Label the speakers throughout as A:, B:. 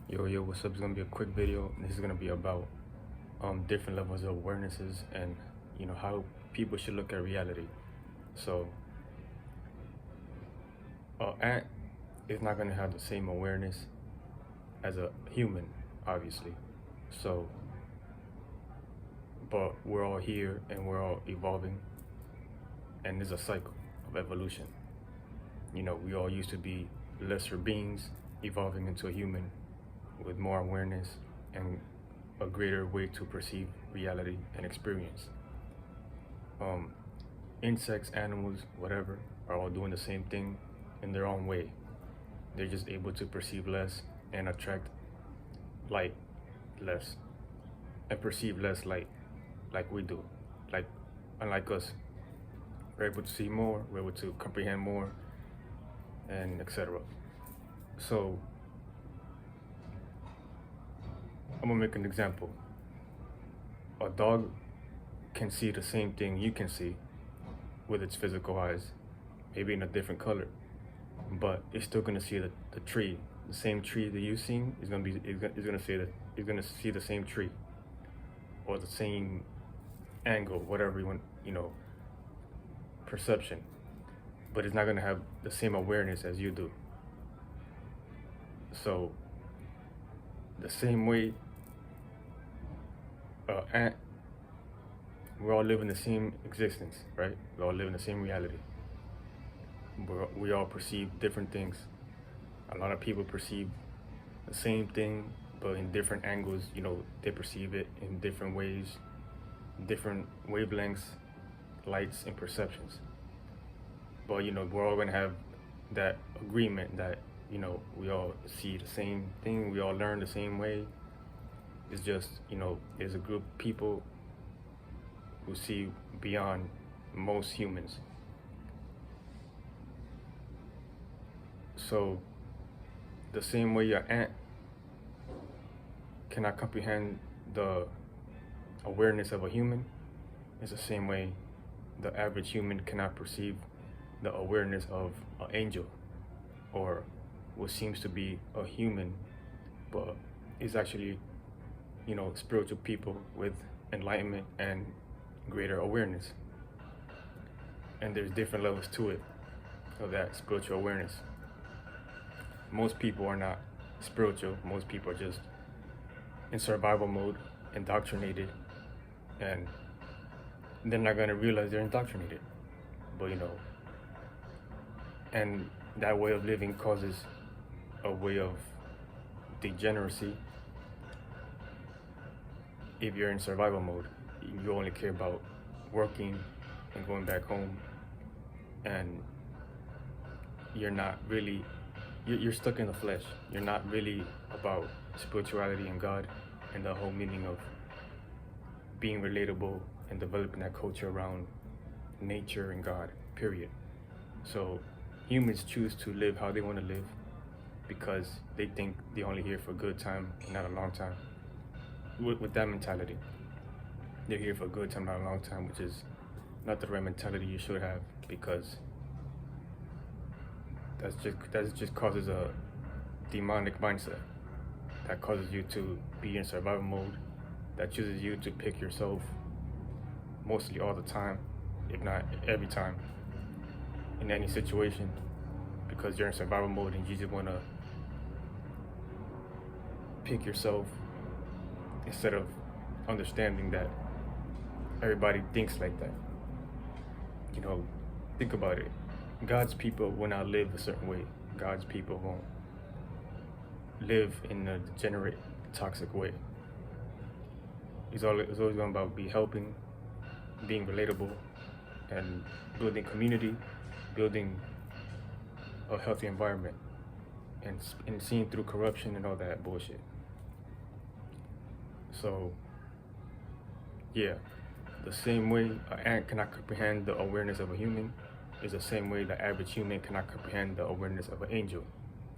A: Yo, what's up? It's gonna be a quick video. This is gonna be about different levels of awarenesses and how people should look at reality. So, an ant is not gonna have the same awareness as a human, obviously. So, but we're all here and we're all evolving, and there's a cycle of evolution. We all used to be lesser beings evolving into a human with more awareness and a greater way to perceive reality and experience. Um, Insects, animals, whatever, are all doing the same thing in their own way. They're just able to perceive less and attract light less and perceive less light like we do. Like, unlike us, we're able to see more, we're able to comprehend more, and etc. So, I'm gonna make an example. A dog can see the same thing you can see with its physical eyes, maybe in a different color, but it's still gonna see the tree. The same tree that you've seen is gonna see the same tree or the same angle, whatever you want, perception. But it's not gonna have the same awareness as you do. So the same way, ant, we're all living the same existence, right? We all live in the same reality. We all perceive different things. A lot of people perceive the same thing, but in different angles. They perceive it in different ways, different wavelengths, lights, and perceptions. But we're all gonna have that agreement that we all see the same thing, we all learn the same way. It's just there's a group of people who see beyond most humans. So the same way your ant cannot comprehend the awareness of a human is the same way the average human cannot perceive the awareness of an angel, or what seems to be a human but is actually spiritual people with enlightenment and greater awareness. And there's different levels to it, of that spiritual awareness. Most people are not spiritual. Most people are just in survival mode, indoctrinated, and they're not going to realize they're indoctrinated. But and that way of living causes a way of degeneracy. If you're in survival mode, you only care about working and going back home, and you're not really, you're stuck in the flesh. You're not really about spirituality and God and the whole meaning of being relatable and developing that culture around nature and God, period. So humans choose to live how they want to live because they think they're only here for a good time and not a long time. With that mentality, they're here for a good time, not a long time, which is not the right mentality you should have, because that just causes a demonic mindset that causes you to be in survival mode, that chooses you to pick yourself mostly all the time, if not every time, in any situation, because you're in survival mode and you just want to pick yourself instead of understanding that everybody thinks like that. Think about it. God's people will not live a certain way. God's people won't live in a degenerate, toxic way. It's always going to be helping, being relatable, and building community, building a healthy environment, and seeing through corruption and all that bullshit. So, yeah, the same way an ant cannot comprehend the awareness of a human is the same way the average human cannot comprehend the awareness of an angel,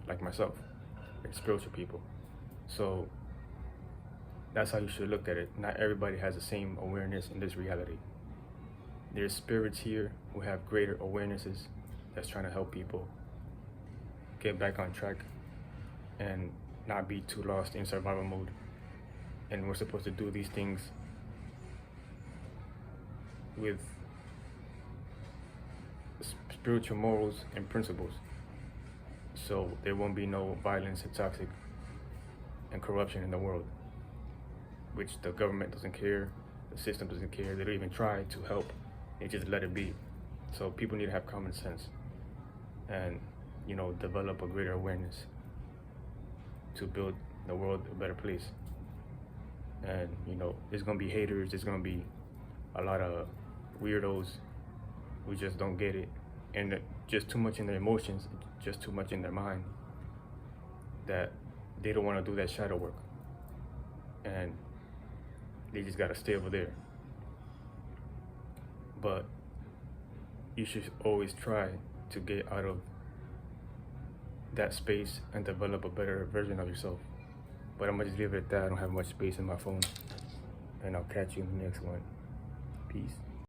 A: like myself, and spiritual people. So that's how you should look at it. Not everybody has the same awareness in this reality. There's spirits here who have greater awarenesses that's trying to help people get back on track and not be too lost in survival mode. And we're supposed to do these things with spiritual morals and principles, so there won't be no violence and toxic and corruption in the world, which the government doesn't care, the system doesn't care, they don't even try to help, they just let it be. So people need to have common sense and, you know, develop a greater awareness to build the world a better place. And, you know, there's gonna be haters, there's gonna be a lot of weirdos who just don't get it, and just too much in their emotions, just too much in their mind, that they don't want to do that shadow work, and they just got to stay over there. But you should always try to get out of that space and develop a better version of yourself. But I'm gonna just leave it at that. I don't have much space in my phone, and I'll catch you in the next one. Peace.